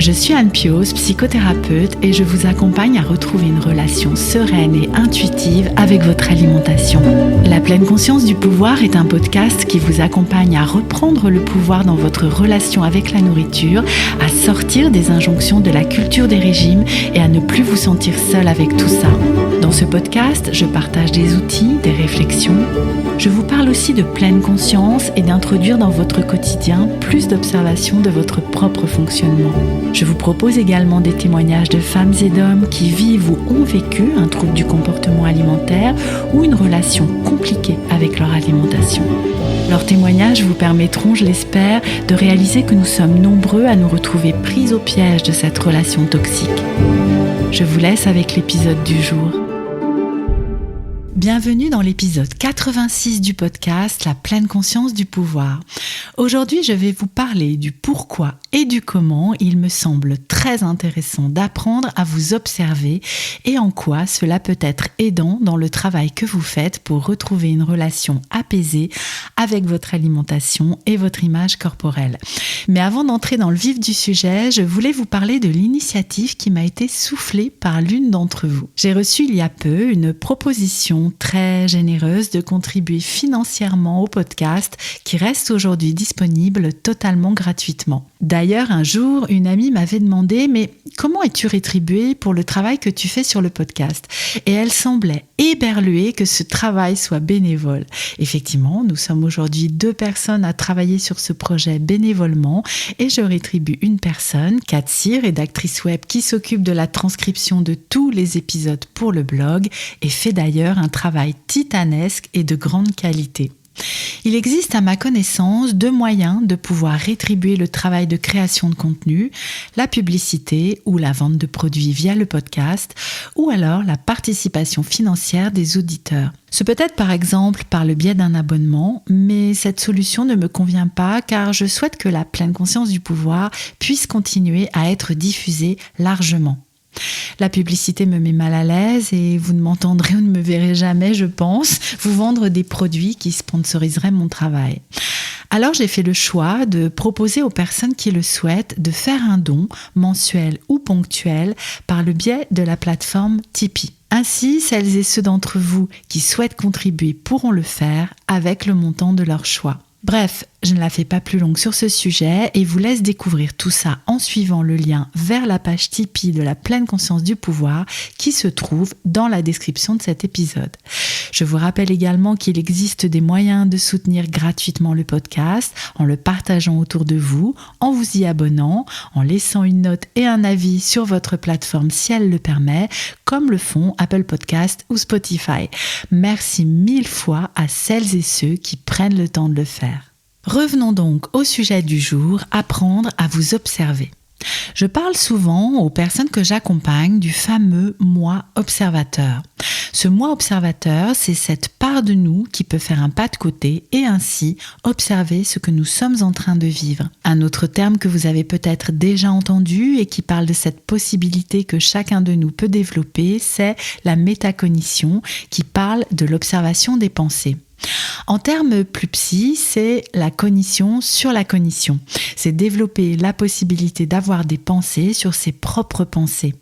Je suis Anne Pioz, psychothérapeute et je vous accompagne à retrouver une relation sereine et intuitive avec votre alimentation. La pleine conscience du pouvoir est un podcast qui vous accompagne à reprendre le pouvoir dans votre relation avec la nourriture, à sortir des injonctions de la culture des régimes et à ne plus vous sentir seul avec tout ça. Dans ce podcast, je partage des outils, des réflexions. Je vous parle aussi de pleine conscience et d'introduire dans votre quotidien plus d'observation de votre propre fonctionnement. Je vous propose également des témoignages de femmes et d'hommes qui vivent ou ont vécu un trouble du comportement alimentaire ou une relation compliquée avec leur alimentation. Leurs témoignages vous permettront, je l'espère, de réaliser que nous sommes nombreux à nous retrouver pris au piège de cette relation toxique. Je vous laisse avec l'épisode du jour. Bienvenue dans l'épisode 86 du podcast La pleine conscience du pouvoir. Aujourd'hui, je vais vous parler du pourquoi et du comment il me semble très intéressant d'apprendre à vous observer et en quoi cela peut être aidant dans le travail que vous faites pour retrouver une relation apaisée avec votre alimentation et votre image corporelle. Mais avant d'entrer dans le vif du sujet, je voulais vous parler de l'initiative qui m'a été soufflée par l'une d'entre vous. J'ai reçu il y a peu une proposition très généreuse de contribuer financièrement au podcast qui reste aujourd'hui disponible totalement gratuitement. D'ailleurs, un jour, une amie m'avait demandé « Mais comment es-tu rétribuée pour le travail que tu fais sur le podcast ?» Et elle semblait éberluée que ce travail soit bénévole. Effectivement, nous sommes aujourd'hui 2 personnes à travailler sur ce projet bénévolement et je rétribue une personne, Katsi, rédactrice web qui s'occupe de la transcription de tous les épisodes pour le blog et fait d'ailleurs un travail titanesque et de grande qualité. Il existe à ma connaissance 2 moyens de pouvoir rétribuer le travail de création de contenu, la publicité ou la vente de produits via le podcast, ou alors la participation financière des auditeurs. Ce peut être par exemple par le biais d'un abonnement, mais cette solution ne me convient pas car je souhaite que la pleine conscience du pouvoir puisse continuer à être diffusée largement. La publicité me met mal à l'aise et vous ne m'entendrez ou ne me verrez jamais, je pense, vous vendre des produits qui sponsoriseraient mon travail. Alors j'ai fait le choix de proposer aux personnes qui le souhaitent de faire un don mensuel ou ponctuel par le biais de la plateforme Tipeee. Ainsi, celles et ceux d'entre vous qui souhaitent contribuer pourront le faire avec le montant de leur choix. Bref, je ne la fais pas plus longue sur ce sujet et vous laisse découvrir tout ça en suivant le lien vers la page Tipeee de la pleine conscience du pouvoir qui se trouve dans la description de cet épisode. Je vous rappelle également qu'il existe des moyens de soutenir gratuitement le podcast en le partageant autour de vous, en vous y abonnant, en laissant une note et un avis sur votre plateforme si elle le permet, comme le font Apple Podcast ou Spotify. Merci 1000 fois à celles et ceux qui prennent le temps de le faire. Revenons donc au sujet du jour, apprendre à vous observer. Je parle souvent aux personnes que j'accompagne du fameux moi observateur. Ce moi observateur, c'est cette part de nous qui peut faire un pas de côté et ainsi observer ce que nous sommes en train de vivre. Un autre terme que vous avez peut-être déjà entendu et qui parle de cette possibilité que chacun de nous peut développer, c'est la métacognition qui parle de l'observation des pensées. En termes plus psy, c'est la cognition sur la cognition. C'est développer la possibilité d'avoir des pensées sur ses propres pensées.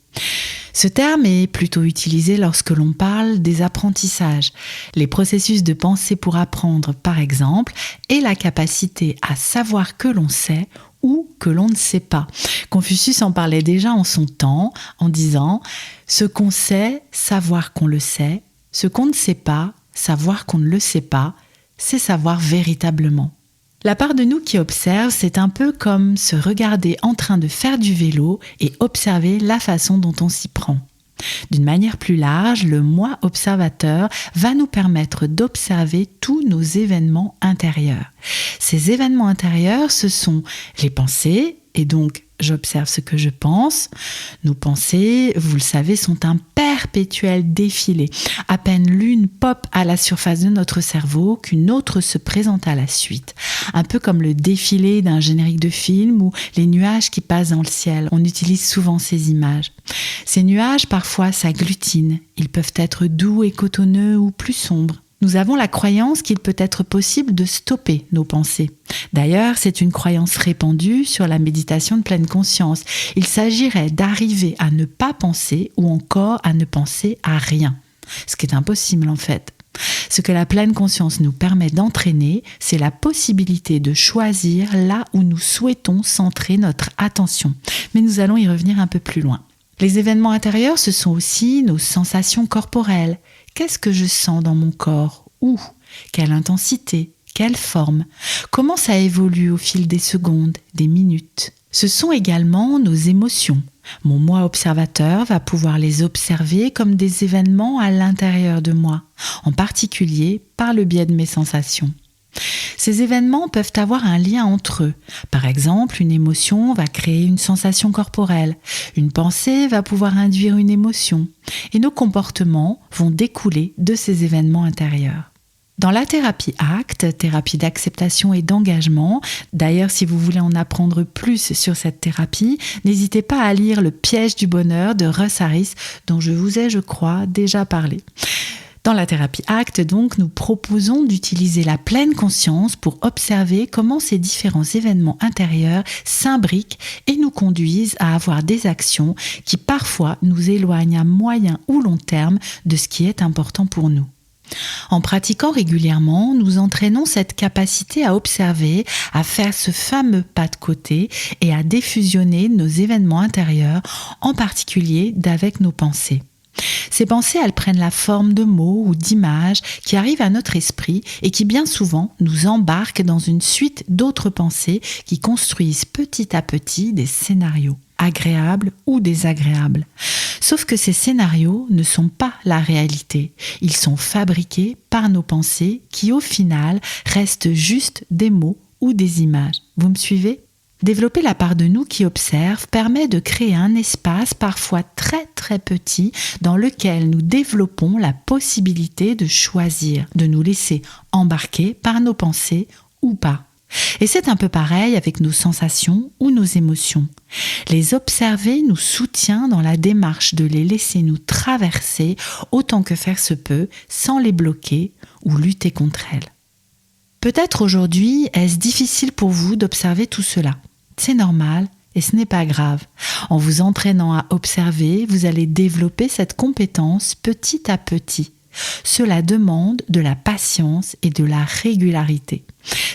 Ce terme est plutôt utilisé lorsque l'on parle des apprentissages. Les processus de pensée pour apprendre, par exemple, et la capacité à savoir que l'on sait ou que l'on ne sait pas. Confucius en parlait déjà en son temps en disant « ce qu'on sait, savoir qu'on le sait, ce qu'on ne sait pas, savoir qu'on ne le sait pas, c'est savoir véritablement. » La part de nous qui observe, c'est un peu comme se regarder en train de faire du vélo et observer la façon dont on s'y prend. D'une manière plus large, le moi observateur va nous permettre d'observer tous nos événements intérieurs. Ces événements intérieurs, ce sont les pensées, et donc j'observe ce que je pense. Nos pensées, vous le savez, sont un perpétuel défilé. À peine l'une pop à la surface de notre cerveau qu'une autre se présente à la suite. Un peu comme le défilé d'un générique de film ou les nuages qui passent dans le ciel. On utilise souvent ces images. Ces nuages, parfois, s'agglutinent. Ils peuvent être doux et cotonneux ou plus sombres. Nous avons la croyance qu'il peut être possible de stopper nos pensées. D'ailleurs, c'est une croyance répandue sur la méditation de pleine conscience. Il s'agirait d'arriver à ne pas penser ou encore à ne penser à rien. Ce qui est impossible en fait. Ce que la pleine conscience nous permet d'entraîner, c'est la possibilité de choisir là où nous souhaitons centrer notre attention. Mais nous allons y revenir un peu plus loin. Les événements intérieurs, ce sont aussi nos sensations corporelles. Qu'est-ce que je sens dans mon corps? Où? Quelle intensité? Quelle forme? Comment ça évolue au fil des secondes, des minutes? Ce sont également nos émotions. Mon moi observateur va pouvoir les observer comme des événements à l'intérieur de moi, en particulier par le biais de mes sensations. Ces événements peuvent avoir un lien entre eux. Par exemple, une émotion va créer une sensation corporelle, une pensée va pouvoir induire une émotion, et nos comportements vont découler de ces événements intérieurs. Dans la thérapie ACT, thérapie d'acceptation et d'engagement, d'ailleurs si vous voulez en apprendre plus sur cette thérapie, n'hésitez pas à lire Le piège du bonheur de Russ Harris, dont je vous ai, je crois, déjà parlé. Dans la thérapie ACT, donc, nous proposons d'utiliser la pleine conscience pour observer comment ces différents événements intérieurs s'imbriquent et nous conduisent à avoir des actions qui parfois nous éloignent à moyen ou long terme de ce qui est important pour nous. En pratiquant régulièrement, nous entraînons cette capacité à observer, à faire ce fameux pas de côté et à défusionner nos événements intérieurs, en particulier d'avec nos pensées. Ces pensées, elles prennent la forme de mots ou d'images qui arrivent à notre esprit et qui bien souvent nous embarquent dans une suite d'autres pensées qui construisent petit à petit des scénarios, agréables ou désagréables. Sauf que ces scénarios ne sont pas la réalité. Ils sont fabriqués par nos pensées qui au final restent juste des mots ou des images. Vous me suivez ? Développer la part de nous qui observe permet de créer un espace parfois très très petit dans lequel nous développons la possibilité de choisir, de nous laisser embarquer par nos pensées ou pas. Et c'est un peu pareil avec nos sensations ou nos émotions. Les observer nous soutient dans la démarche de les laisser nous traverser autant que faire se peut sans les bloquer ou lutter contre elles. Peut-être aujourd'hui est-ce difficile pour vous d'observer tout cela. C'est normal et ce n'est pas grave. En vous entraînant à observer, vous allez développer cette compétence petit à petit. Cela demande de la patience et de la régularité.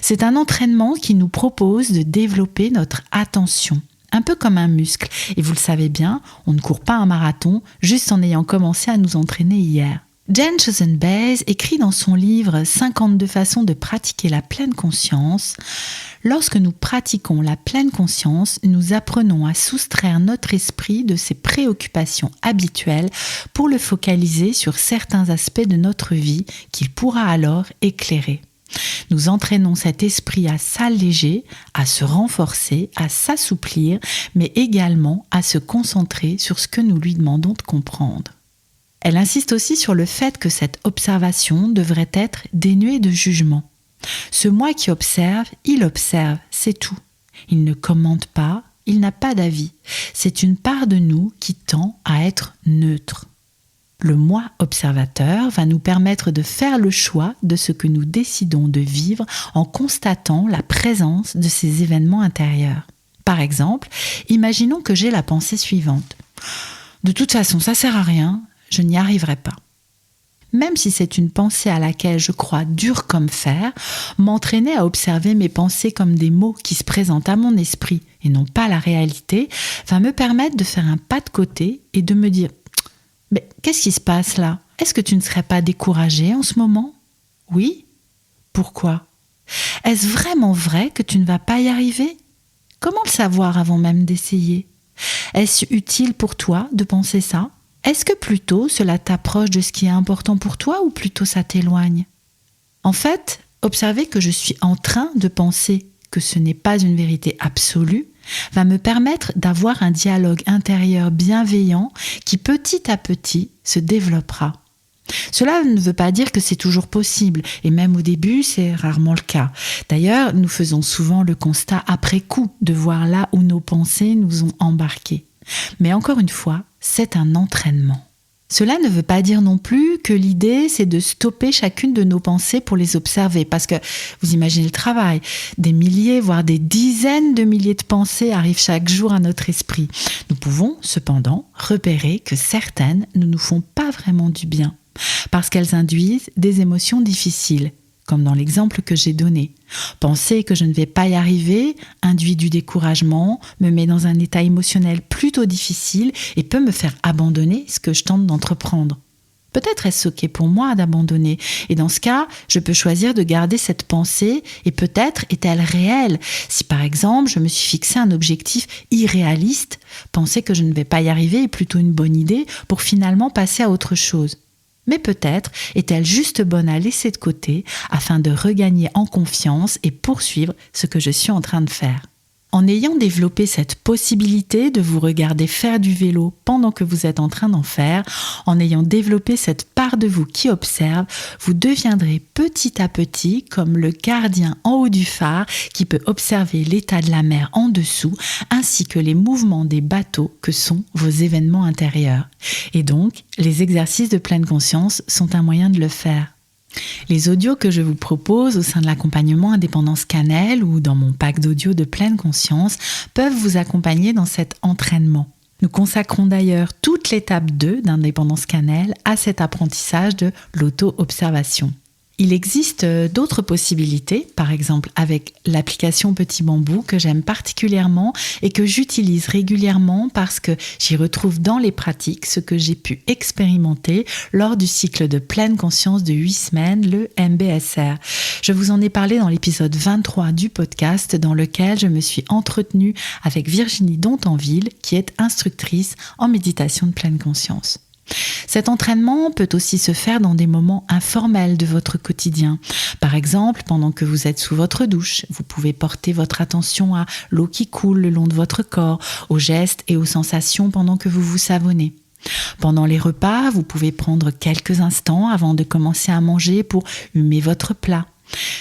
C'est un entraînement qui nous propose de développer notre attention, un peu comme un muscle. Et vous le savez bien, on ne court pas un marathon juste en ayant commencé à nous entraîner hier. Jen Chozen-Bays écrit dans son livre « 52 façons de pratiquer la pleine conscience » « Lorsque nous pratiquons la pleine conscience, nous apprenons à soustraire notre esprit de ses préoccupations habituelles pour le focaliser sur certains aspects de notre vie qu'il pourra alors éclairer. Nous entraînons cet esprit à s'alléger, à se renforcer, à s'assouplir, mais également à se concentrer sur ce que nous lui demandons de comprendre. » Elle insiste aussi sur le fait que cette observation devrait être dénuée de jugement. Ce moi qui observe, il observe, c'est tout. Il ne commente pas, il n'a pas d'avis. C'est une part de nous qui tend à être neutre. Le moi observateur va nous permettre de faire le choix de ce que nous décidons de vivre en constatant la présence de ces événements intérieurs. Par exemple, imaginons que j'ai la pensée suivante. De toute façon, ça sert à rien, je n'y arriverai pas. Même si c'est une pensée à laquelle je crois dure comme fer, m'entraîner à observer mes pensées comme des mots qui se présentent à mon esprit et non pas la réalité, va me permettre de faire un pas de côté et de me dire « Mais qu'est-ce qui se passe là? Est-ce que tu ne serais pas découragé en ce moment? Oui? Pourquoi? Est-ce vraiment vrai que tu ne vas pas y arriver? Comment le savoir avant même d'essayer? Est-ce utile pour toi de penser ça? Est-ce que plutôt cela t'approche de ce qui est important pour toi ou plutôt ça t'éloigne? En fait, observer que je suis en train de penser que ce n'est pas une vérité absolue va me permettre d'avoir un dialogue intérieur bienveillant qui petit à petit se développera. Cela ne veut pas dire que c'est toujours possible et même au début, c'est rarement le cas. D'ailleurs, nous faisons souvent le constat après coup de voir là où nos pensées nous ont embarqués. Mais encore une fois, c'est un entraînement. Cela ne veut pas dire non plus que l'idée, c'est de stopper chacune de nos pensées pour les observer. Parce que vous imaginez le travail. Des milliers, voire des dizaines de milliers de pensées arrivent chaque jour à notre esprit. Nous pouvons, cependant, repérer que certaines ne nous font pas vraiment du bien. Parce qu'elles induisent des émotions difficiles. Comme dans l'exemple que j'ai donné. Penser que je ne vais pas y arriver induit du découragement, me met dans un état émotionnel plutôt difficile et peut me faire abandonner ce que je tente d'entreprendre. Peut-être est-ce ok pour moi d'abandonner et dans ce cas, je peux choisir de garder cette pensée et peut-être est-elle réelle. Si par exemple, je me suis fixé un objectif irréaliste, penser que je ne vais pas y arriver est plutôt une bonne idée pour finalement passer à autre chose. Mais peut-être est-elle juste bonne à laisser de côté afin de regagner en confiance et poursuivre ce que je suis en train de faire. En ayant développé cette possibilité de vous regarder faire du vélo pendant que vous êtes en train d'en faire, en ayant développé cette part de vous qui observe, vous deviendrez petit à petit comme le gardien en haut du phare qui peut observer l'état de la mer en dessous ainsi que les mouvements des bateaux que sont vos événements intérieurs. Et donc, les exercices de pleine conscience sont un moyen de le faire. Les audios que je vous propose au sein de l'accompagnement Indépendance Cannelle ou dans mon pack d'audio de pleine conscience peuvent vous accompagner dans cet entraînement. Nous consacrons d'ailleurs toute l'étape 2 d'Indépendance Cannelle à cet apprentissage de l'auto-observation. Il existe d'autres possibilités, par exemple avec l'application Petit Bambou que j'aime particulièrement et que j'utilise régulièrement parce que j'y retrouve dans les pratiques ce que j'ai pu expérimenter lors du cycle de pleine conscience de 8 semaines, le MBSR. Je vous en ai parlé dans l'épisode 23 du podcast dans lequel je me suis entretenue avec Virginie Dontanville qui est instructrice en méditation de pleine conscience. Cet entraînement peut aussi se faire dans des moments informels de votre quotidien. Par exemple, pendant que vous êtes sous votre douche, vous pouvez porter votre attention à l'eau qui coule le long de votre corps, aux gestes et aux sensations pendant que vous vous savonnez. Pendant les repas, vous pouvez prendre quelques instants avant de commencer à manger pour humer votre plat.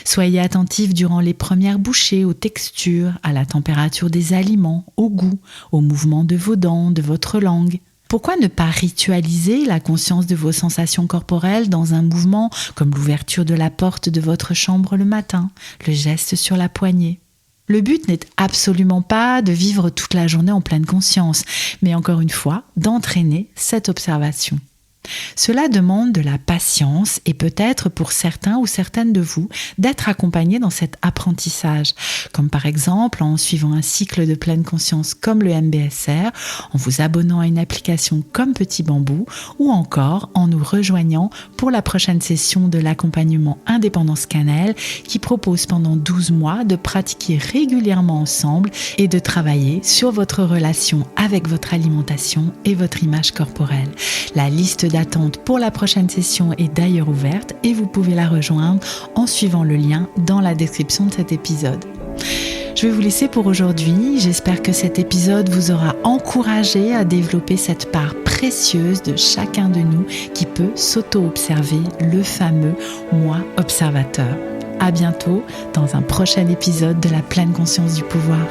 Soyez attentif durant les premières bouchées aux textures, à la température des aliments, au goût, au mouvement de vos dents, de votre langue. Pourquoi ne pas ritualiser la conscience de vos sensations corporelles dans un mouvement comme l'ouverture de la porte de votre chambre le matin, le geste sur la poignée ? Le but n'est absolument pas de vivre toute la journée en pleine conscience, mais encore une fois, d'entraîner cette observation. Cela demande de la patience et peut-être pour certains ou certaines de vous d'être accompagnés dans cet apprentissage, comme par exemple en suivant un cycle de pleine conscience comme le MBSR, en vous abonnant à une application comme Petit Bambou ou encore en nous rejoignant pour la prochaine session de l'accompagnement Indépendance Cannelle qui propose pendant 12 mois de pratiquer régulièrement ensemble et de travailler sur votre relation avec votre alimentation et votre image corporelle. La liste d'attente pour la prochaine session est d'ailleurs ouverte et vous pouvez la rejoindre en suivant le lien dans la description de cet épisode. Je vais vous laisser pour aujourd'hui. J'espère que cet épisode vous aura encouragé à développer cette part précieuse de chacun de nous qui peut s'auto-observer, le fameux moi observateur. À bientôt dans un prochain épisode de la pleine conscience du pouvoir.